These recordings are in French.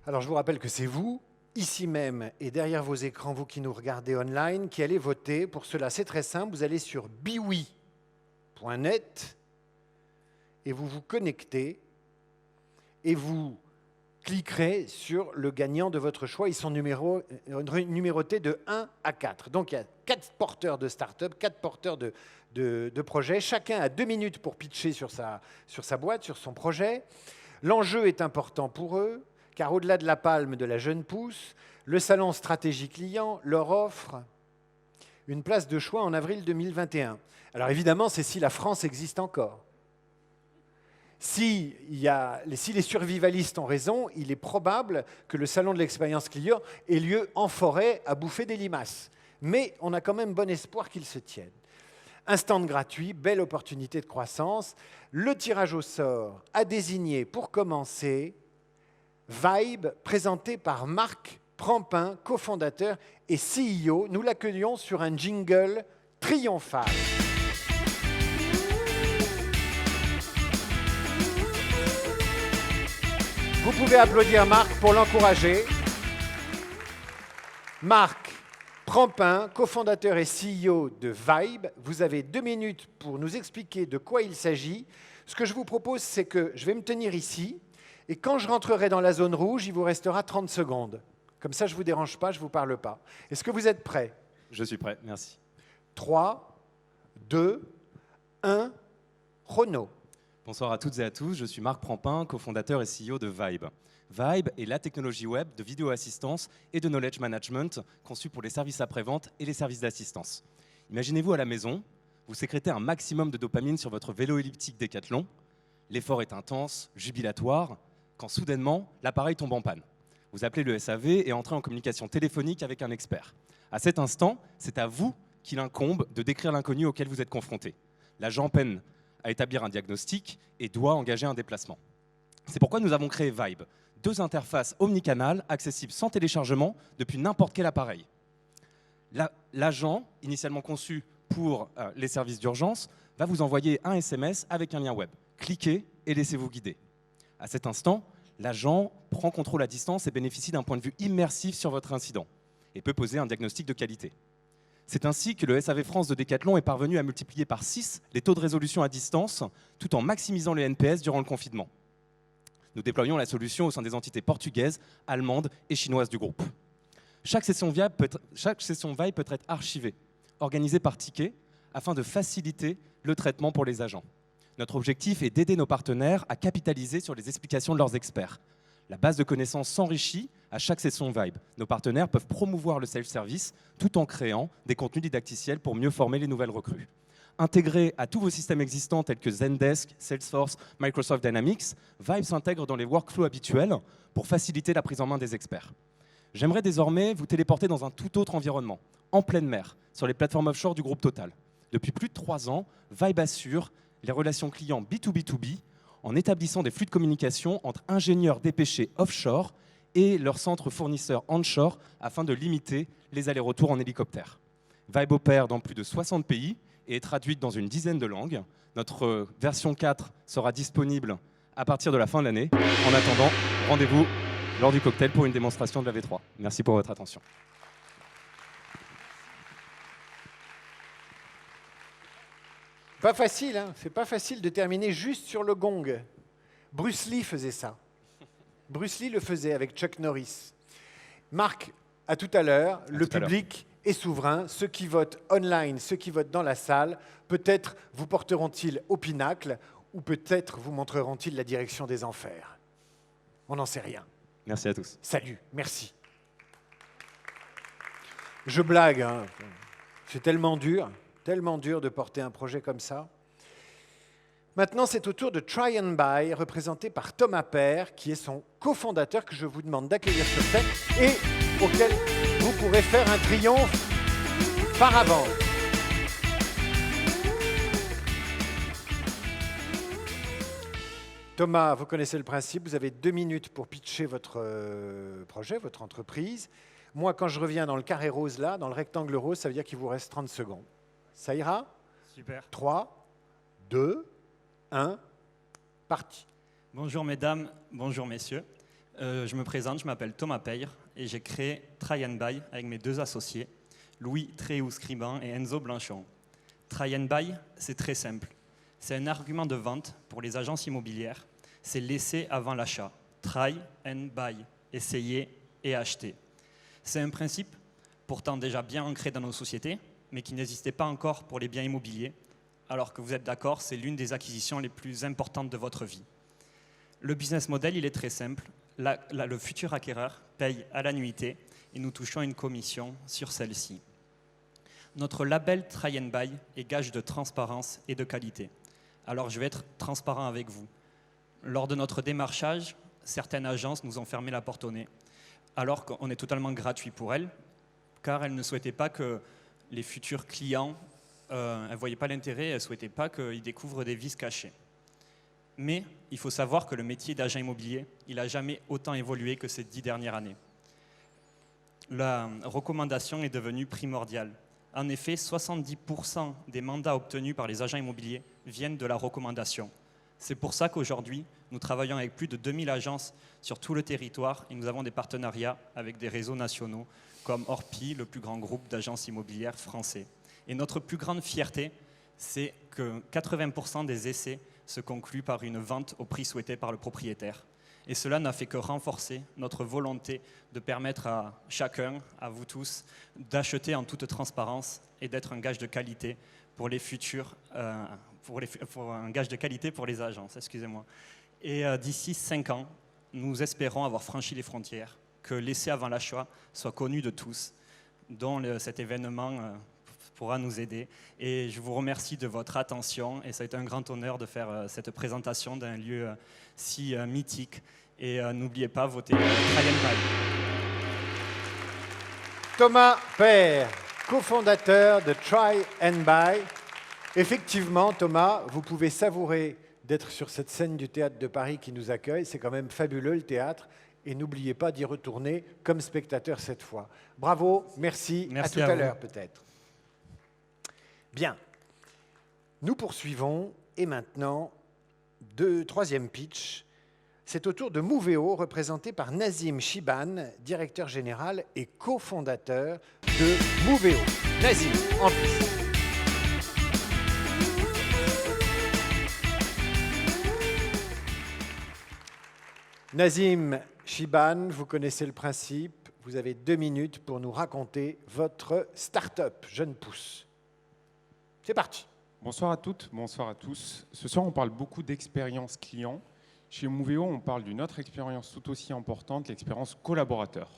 Alors je vous rappelle que c'est vous, ici même et derrière vos écrans, vous qui nous regardez online, qui allez voter. Pour cela, c'est très simple, vous allez sur biwi.net et vous vous connectez et vous cliquerez sur le gagnant de votre choix. Ils sont numérotés de 1 à 4. Donc il y a 4 porteurs de start-up, 4 porteurs de projets. Chacun a 2 minutes pour pitcher sur sa boîte, sur son projet. L'enjeu est important pour eux, car au-delà de la palme de la jeune pousse, le salon Stratégie Client leur offre une place de choix en avril 2021. Alors évidemment, c'est si la France existe encore. Si les survivalistes ont raison, il est probable que le salon de l'expérience client ait lieu en forêt à bouffer des limaces. Mais on a quand même bon espoir qu'il se tienne. Un stand gratuit, belle opportunité de croissance. Le tirage au sort a désigné pour commencer Vibe, présenté par Marc Prampin, cofondateur et CEO. Nous l'accueillons sur un jingle triomphal. Vous pouvez applaudir Marc pour l'encourager. Marc Prampin, cofondateur et CEO de Vibe, vous avez 2 minutes pour nous expliquer de quoi il s'agit. Ce que je vous propose, c'est que je vais me tenir ici et quand je rentrerai dans la zone rouge, il vous restera 30 secondes. Comme ça, je ne vous dérange pas, je ne vous parle pas. Est-ce que vous êtes prêts? Je suis prêt, merci. 3, 2, 1, chrono. Bonsoir à toutes et à tous, je suis Marc Prampin, cofondateur et CEO de Vibe. Vibe est la technologie web de vidéo assistance et de knowledge management conçue pour les services après-vente et les services d'assistance. Imaginez-vous à la maison, vous sécrétez un maximum de dopamine sur votre vélo elliptique Décathlon. L'effort est intense, jubilatoire, quand soudainement, l'appareil tombe en panne. Vous appelez le SAV et entrez en communication téléphonique avec un expert. À cet instant, c'est à vous qu'il incombe de décrire l'inconnu auquel vous êtes confronté. L'agent peine à établir un diagnostic et doit engager un déplacement. C'est pourquoi nous avons créé Vibe, 2 interfaces omnicanales accessibles sans téléchargement depuis n'importe quel appareil. L'agent, initialement conçu pour les services d'urgence, va vous envoyer un SMS avec un lien web. Cliquez et laissez-vous guider. À cet instant, l'agent prend contrôle à distance et bénéficie d'un point de vue immersif sur votre incident et peut poser un diagnostic de qualité. C'est ainsi que le SAV France de Décathlon est parvenu à multiplier par 6 les taux de résolution à distance, tout en maximisant les NPS durant le confinement. Nous déployons la solution au sein des entités portugaises, allemandes et chinoises du groupe. Chaque session Vibe peut être archivée, organisée par ticket, afin de faciliter le traitement pour les agents. Notre objectif est d'aider nos partenaires à capitaliser sur les explications de leurs experts. La base de connaissances s'enrichit à chaque session Vibe. Nos partenaires peuvent promouvoir le self-service tout en créant des contenus didacticiels pour mieux former les nouvelles recrues. Intégré à tous vos systèmes existants tels que Zendesk, Salesforce, Microsoft Dynamics, Vibe s'intègre dans les workflows habituels pour faciliter la prise en main des experts. J'aimerais désormais vous téléporter dans un tout autre environnement, en pleine mer, sur les plateformes offshore du groupe Total. Depuis plus de 3 ans, Vibe assure les relations clients B2B2B en établissant des flux de communication entre ingénieurs dépêchés offshore et leurs centres fournisseurs onshore afin de limiter les allers-retours en hélicoptère. Vibe opère dans plus de 60 pays et est traduite dans une dizaine de langues. Notre version 4 sera disponible à partir de la fin de l'année. En attendant, rendez-vous lors du cocktail pour une démonstration de la V3. Merci pour votre attention. Pas facile, hein? C'est pas facile de terminer juste sur le gong. Bruce Lee faisait ça. Bruce Lee le faisait avec Chuck Norris. Marc, à tout à l'heure, le public est souverain. Ceux qui votent online, ceux qui votent dans la salle, peut-être vous porteront-ils au pinacle ou peut-être vous montreront-ils la direction des enfers. On n'en sait rien. Merci à tous. Salut, merci. Je blague, hein. C'est tellement dur de porter un projet comme ça. Maintenant, c'est au tour de Try and Buy, représenté par Thomas Père, qui est son cofondateur, que je vous demande d'accueillir sur scène et auquel vous pourrez faire un triomphe par avance. Thomas, vous connaissez le principe, vous avez 2 minutes pour pitcher votre projet, votre entreprise. Moi, quand je reviens dans le carré rose là, dans le rectangle rose, ça veut dire qu'il vous reste 30 secondes. Ça ira? Super. 3, 2, 1, parti. Bonjour mesdames, bonjour messieurs. Je me présente, je m'appelle Thomas Peyre et j'ai créé Try and Buy avec mes 2 associés, Louis Tréhou-Scriban et Enzo Blanchon. Try and Buy, c'est très simple. C'est un argument de vente pour les agences immobilières. C'est l'essai avant l'achat. Try and Buy, essayer et acheter. C'est un principe pourtant déjà bien ancré dans nos sociétés, mais qui n'existait pas encore pour les biens immobiliers, alors que vous êtes d'accord, c'est l'une des acquisitions les plus importantes de votre vie. Le business model, il est très simple. Le futur acquéreur paye à la nuitée et nous touchons une commission sur celle-ci. Notre label Try and Buy est gage de transparence et de qualité. Alors je vais être transparent avec vous. Lors de notre démarchage, certaines agences nous ont fermé la porte au nez, alors qu'on est totalement gratuit pour elles, car elles ne souhaitaient pas que les futurs clients, elles ne voyaient pas l'intérêt, elles ne souhaitaient pas qu'ils découvrent des vices cachés. Mais il faut savoir que le métier d'agent immobilier, il n'a jamais autant évolué que ces 10 dernières années. La recommandation est devenue primordiale. En effet, 70% des mandats obtenus par les agents immobiliers viennent de la recommandation. C'est pour ça qu'aujourd'hui, nous travaillons avec plus de 2000 agences sur tout le territoire et nous avons des partenariats avec des réseaux nationaux comme Orpi, le plus grand groupe d'agences immobilières français. Et notre plus grande fierté, c'est que 80% des essais se concluent par une vente au prix souhaité par le propriétaire. Et cela n'a fait que renforcer notre volonté de permettre à chacun, à vous tous, d'acheter en toute transparence et d'être un gage de qualité pour les futurs, pour un gage de qualité pour les agences. Excusez-moi. Et d'ici 5 ans, nous espérons avoir franchi les frontières, que l'essai avant l'achat soit connu de tous, dont cet événement pourra nous aider. Et je vous remercie de votre attention et ça a été un grand honneur de faire cette présentation d'un lieu si mythique. Et n'oubliez pas, votez Try and Buy. Thomas Peyre, cofondateur de Try and Buy. Effectivement, Thomas, vous pouvez savourer d'être sur cette scène du Théâtre de Paris qui nous accueille. C'est quand même fabuleux, le théâtre. Et n'oubliez pas d'y retourner comme spectateur cette fois. Bravo, merci à tout à l'heure peut-être. Bien, nous poursuivons et maintenant, troisième pitch. C'est au tour de Moveo, représenté par Nazim Chiban, directeur général et cofondateur de Moveo. Nazim, en plus. Nazim Chiban, vous connaissez le principe. Vous avez 2 minutes pour nous raconter votre start-up Jeune Pousse. C'est parti. Bonsoir à toutes, bonsoir à tous. Ce soir, on parle beaucoup d'expérience client. Chez Moveo, on parle d'une autre expérience tout aussi importante, l'expérience collaborateur.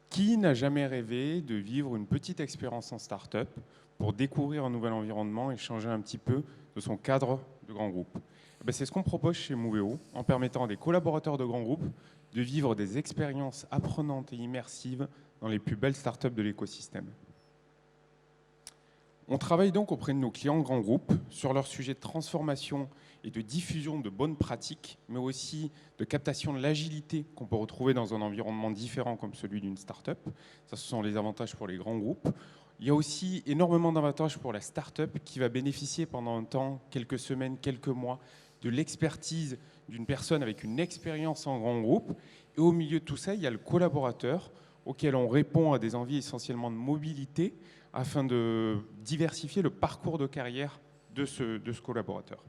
Qui n'a jamais rêvé de vivre une petite expérience en start-up pour découvrir un nouvel environnement et changer un petit peu de son cadre de grand groupe? C'est ce qu'on propose chez Moveo, en permettant à des collaborateurs de grands groupes de vivre des expériences apprenantes et immersives dans les plus belles startups de l'écosystème. On travaille donc auprès de nos clients grands groupes sur leurs sujets de transformation et de diffusion de bonnes pratiques, mais aussi de captation de l'agilité qu'on peut retrouver dans un environnement différent comme celui d'une start-up. Ça, ce sont les avantages pour les grands groupes. Il y a aussi énormément d'avantages pour la start-up qui va bénéficier pendant un temps, quelques semaines, quelques mois, de l'expertise d'une personne avec une expérience en grand groupe. Et au milieu de tout ça, il y a le collaborateur auquel on répond à des envies essentiellement de mobilité afin de diversifier le parcours de carrière de ce collaborateur.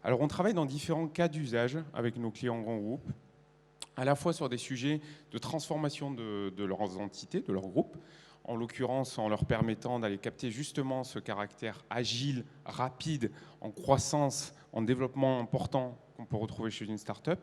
Alors, on travaille dans différents cas d'usage avec nos clients grands groupes, à la fois sur des sujets de transformation de leurs entités, de leur groupe, en l'occurrence en leur permettant d'aller capter justement ce caractère agile, rapide, en croissance, en développement important qu'on peut retrouver chez une start-up.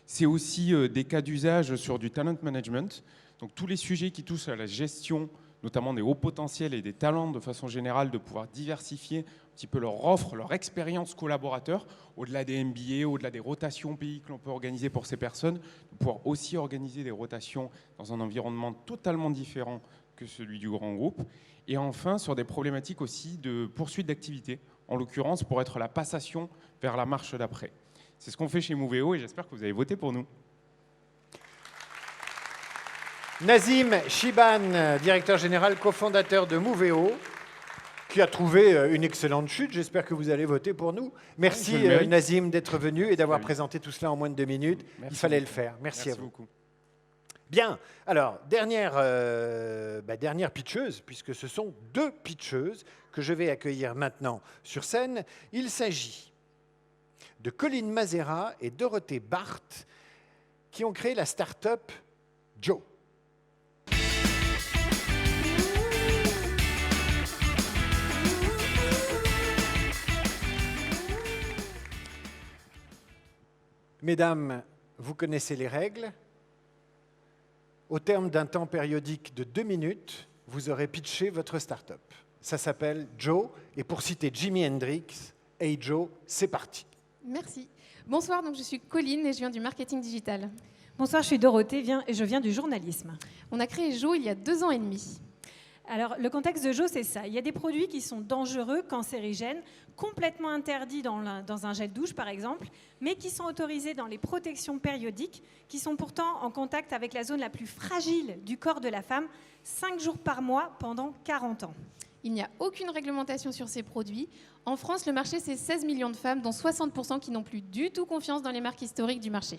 C'est aussi des cas d'usage sur du talent management, donc tous les sujets qui touchent à la gestion, notamment des hauts potentiels et des talents de façon générale, de pouvoir diversifier un petit peu leur offre, leur expérience collaborateur, au-delà des MBA, au-delà des rotations pays que l'on peut organiser pour ces personnes, de pouvoir aussi organiser des rotations dans un environnement totalement différent que celui du grand groupe. Et enfin, sur des problématiques aussi de poursuite d'activité, en l'occurrence pour être la passation vers la marche d'après. C'est ce qu'on fait chez Moveo et j'espère que vous avez voté pour nous. Nazim Chiban, directeur général, cofondateur de Moveo. qui a trouvé une excellente chute. J'espère que vous allez voter pour nous. Merci Je le mérite. Nazim d'être venu et d'avoir Très bien. présenté tout cela en moins de 2 minutes. Merci Il fallait beaucoup. le faire. Merci à vous. beaucoup. Bien, alors, dernière pitcheuse, puisque ce sont 2 pitcheuses que je vais accueillir maintenant sur scène. Il s'agit de Colline Mazera et Dorothée Barthes, qui ont créé la start-up Joe. Mesdames, vous connaissez les règles. Au terme d'un temps périodique de 2 minutes, vous aurez pitché votre start-up. Ça s'appelle Joe. Et pour citer Jimi Hendrix, Hey Joe, c'est parti. Merci. Bonsoir, donc je suis Colline et je viens du marketing digital. Bonsoir, je suis Dorothée et je viens du journalisme. On a créé Joe il y a 2 ans et demi. Alors, le contexte de Joe, c'est ça. Il y a des produits qui sont dangereux, cancérigènes, complètement interdits dans un gel douche, par exemple, mais qui sont autorisés dans les protections périodiques, qui sont pourtant en contact avec la zone la plus fragile du corps de la femme, 5 jours par mois pendant 40 ans. Il n'y a aucune réglementation sur ces produits. En France, le marché, c'est 16 millions de femmes, dont 60% qui n'ont plus du tout confiance dans les marques historiques du marché.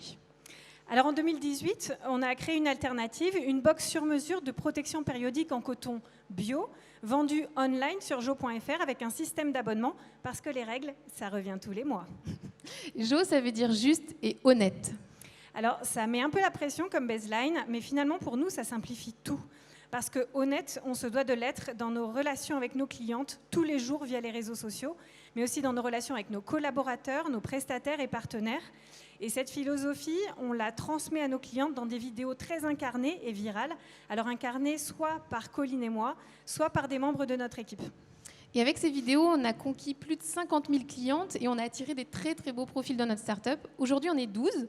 Alors en 2018, on a créé une alternative, une box sur mesure de protection périodique en coton bio, vendue online sur jo.fr avec un système d'abonnement, parce que les règles, ça revient tous les mois. Joe, ça veut dire juste et honnête. Alors ça met un peu la pression comme baseline, mais finalement pour nous, ça simplifie tout. Parce que honnête, on se doit de l'être dans nos relations avec nos clientes tous les jours via les réseaux sociaux, mais aussi dans nos relations avec nos collaborateurs, nos prestataires et partenaires. Et cette philosophie, on la transmet à nos clientes dans des vidéos très incarnées et virales. Alors incarnées soit par Colline et moi, soit par des membres de notre équipe. Et avec ces vidéos, on a conquis plus de 50 000 clientes et on a attiré des très très beaux profils dans notre start-up. Aujourd'hui, on est 12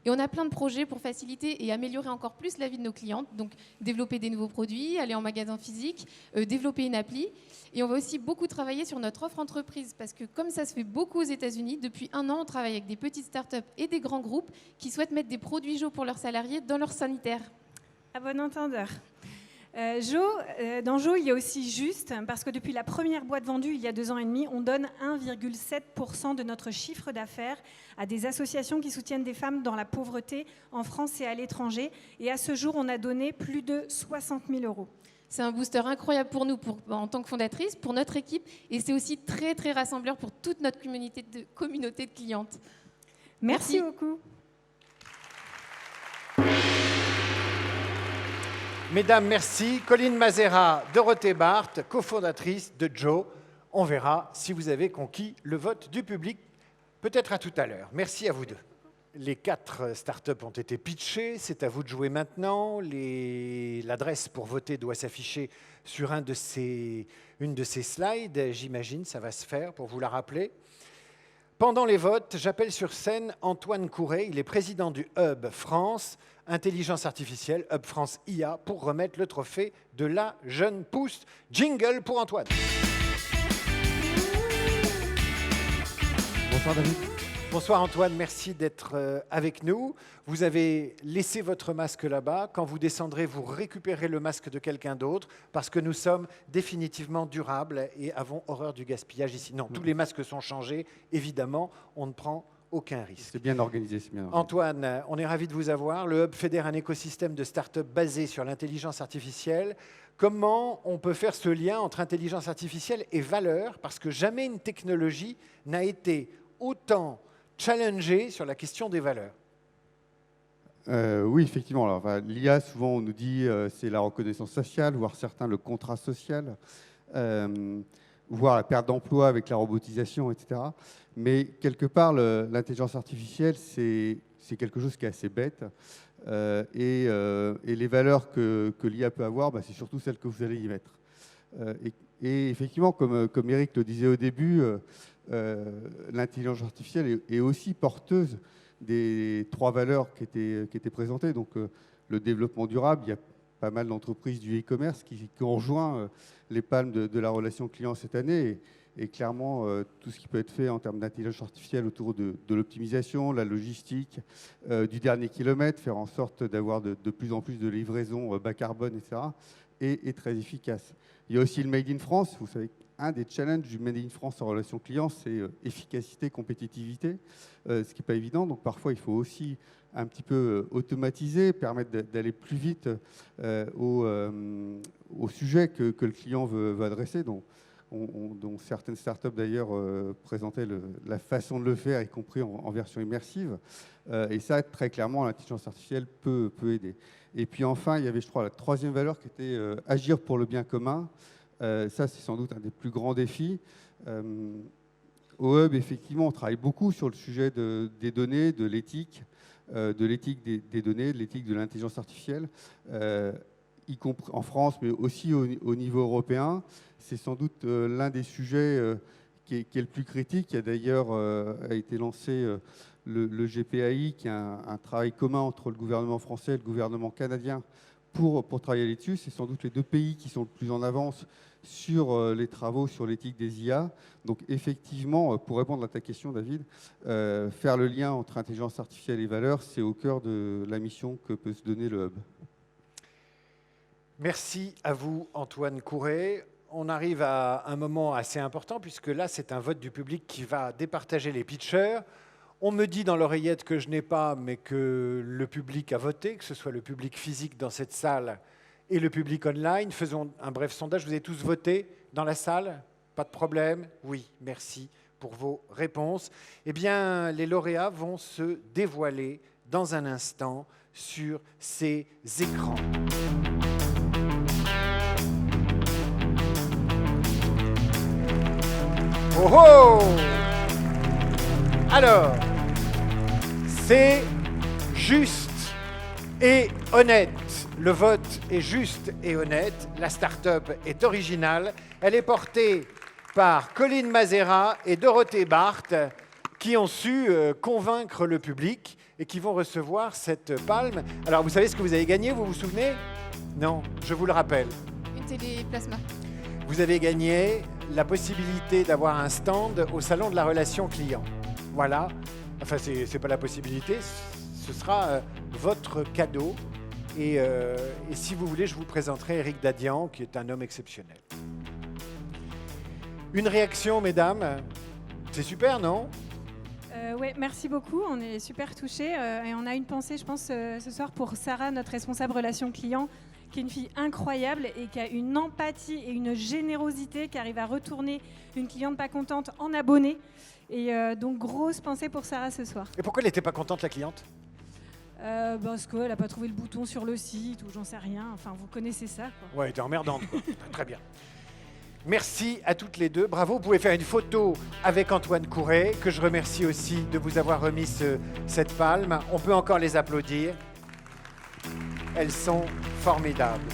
et on a plein de projets pour faciliter et améliorer encore plus la vie de nos clientes. Donc développer des nouveaux produits, aller en magasin physique, développer une appli. Et on va aussi beaucoup travailler sur notre offre entreprise parce que comme ça se fait beaucoup aux États-Unis, depuis 1 an, on travaille avec des petites startups et des grands groupes qui souhaitent mettre des produits Joe pour leurs salariés dans leur sanitaire. À bon entendeur. Dans Joe, il y a aussi Juste, parce que depuis la première boîte vendue il y a 2 ans et demi, on donne 1,7% de notre chiffre d'affaires à des associations qui soutiennent des femmes dans la pauvreté en France et à l'étranger. Et à ce jour, on a donné plus de 60 000 euros. C'est un booster incroyable pour nous en tant que fondatrice, pour notre équipe, et c'est aussi très très rassembleur pour toute notre communauté de clientes. Merci beaucoup. Mesdames, merci. Colline Mazera, Dorothée Barthes, cofondatrice de Joe. On verra si vous avez conquis le vote du public, peut-être à tout à l'heure. Merci à vous 2. Les 4 startups ont été pitchées. C'est à vous de jouer maintenant. L'adresse pour voter doit s'afficher sur une de ces slides. J'imagine, ça va se faire pour vous la rappeler. Pendant les votes, j'appelle sur scène Antoine Couret. Il est président du Hub France Intelligence Artificielle, Hub France IA, pour remettre le trophée de la jeune pousse. Jingle pour Antoine. Bonsoir David. Bonsoir Antoine, merci d'être avec nous. Vous avez laissé votre masque là-bas. Quand vous descendrez, vous récupérez le masque de quelqu'un d'autre parce que nous sommes définitivement durables et avons horreur du gaspillage ici. Non, tous les masques sont changés. Évidemment, on ne prend aucun risque. C'est bien organisé, c'est bien organisé. Antoine, on est ravis de vous avoir. Le Hub fédère un écosystème de start-up basé sur l'intelligence artificielle. Comment on peut faire ce lien entre intelligence artificielle et valeur? Parce que jamais une technologie n'a été autant challengée sur la question des valeurs. Oui, effectivement. L'IA, souvent, on nous dit c'est la reconnaissance faciale, voire certains le contrat social, voire la perte d'emploi avec la robotisation, etc. Mais quelque part, l'intelligence artificielle, c'est quelque chose qui est assez bête. Et les valeurs que l'IA peut avoir, c'est surtout celles que vous allez y mettre. Et effectivement, comme Eric le disait au début, l'intelligence artificielle est aussi porteuse des 3 valeurs qui étaient présentées. Donc, le développement durable, il y a pas mal d'entreprises du e-commerce qui ont rejoint les palmes de la relation client cette année. Et clairement, tout ce qui peut être fait en termes d'intelligence artificielle autour de l'optimisation, la logistique, du dernier kilomètre, faire en sorte d'avoir de plus en plus de livraisons bas carbone, etc., est très efficace. Il y a aussi le Made in France. Vous savez un des challenges du Made in France en relation client, c'est efficacité, compétitivité, ce qui n'est pas évident. Donc parfois, il faut aussi un petit peu automatiser, permettre d'aller plus vite au sujet que le client veut adresser. Donc, dont certaines startups d'ailleurs présentaient la façon de le faire, y compris en version immersive. Et ça, très clairement, l'intelligence artificielle peut aider. Et puis enfin, il y avait, je crois, la troisième valeur qui était agir pour le bien commun. Ça, c'est sans doute un des plus grands défis. Au Hub, effectivement, on travaille beaucoup sur le sujet des données, de l'éthique des données, de l'éthique de l'intelligence artificielle, y compris en France, mais aussi au niveau européen. C'est sans doute l'un des sujets qui est le plus critique. Il y a d'ailleurs a été lancé le GPAI, qui est un travail commun entre le gouvernement français et le gouvernement canadien pour travailler là-dessus. C'est sans doute les deux pays qui sont le plus en avance sur les travaux sur l'éthique des IA. Donc effectivement, pour répondre à ta question, David, faire le lien entre intelligence artificielle et valeurs, c'est au cœur de la mission que peut se donner le Hub. Merci à vous, Antoine Courret. On arrive à un moment assez important, puisque là, c'est un vote du public qui va départager les pitchers. On me dit dans l'oreillette que je n'ai pas, mais que le public a voté, que ce soit le public physique dans cette salle et le public online. Faisons un bref sondage. Vous avez tous voté dans la salle? Pas de problème? Oui, merci pour vos réponses. Eh bien, les lauréats vont se dévoiler dans un instant sur ces écrans. Oh oh! Alors, c'est juste et honnête. Le vote est juste et honnête. La start-up est originale. Elle est portée par Colline Mazera et Dorothée Barthes, qui ont su convaincre le public et qui vont recevoir cette palme. Alors, vous savez ce que vous avez gagné, vous vous souvenez? Non, je vous le rappelle. Une télé plasma. Vous avez gagné la possibilité d'avoir un stand au Salon de la Relation Client. Voilà. Enfin, c'est pas la possibilité, ce sera votre cadeau. Et si vous voulez, je vous présenterai Eric Dadian, qui est un homme exceptionnel. Une réaction, mesdames? C'est super, non? Oui, merci beaucoup. On est super touchés. Et on a une pensée, je pense, ce soir pour Sarah, notre responsable relations clients, qui est une fille incroyable et qui a une empathie et une générosité, qui arrive à retourner une cliente pas contente en abonné. Et donc, grosse pensée pour Sarah ce soir. Et pourquoi elle n'était pas contente, la cliente? Parce qu'elle n'a pas trouvé le bouton sur le site ou j'en sais rien. Enfin, vous connaissez ça, quoi. Ouais, elle était emmerdante, quoi. Très bien. Merci à toutes les deux. Bravo, vous pouvez faire une photo avec Antoine Courret, que je remercie aussi de vous avoir remis cette palme. On peut encore les applaudir. Elles sont formidables.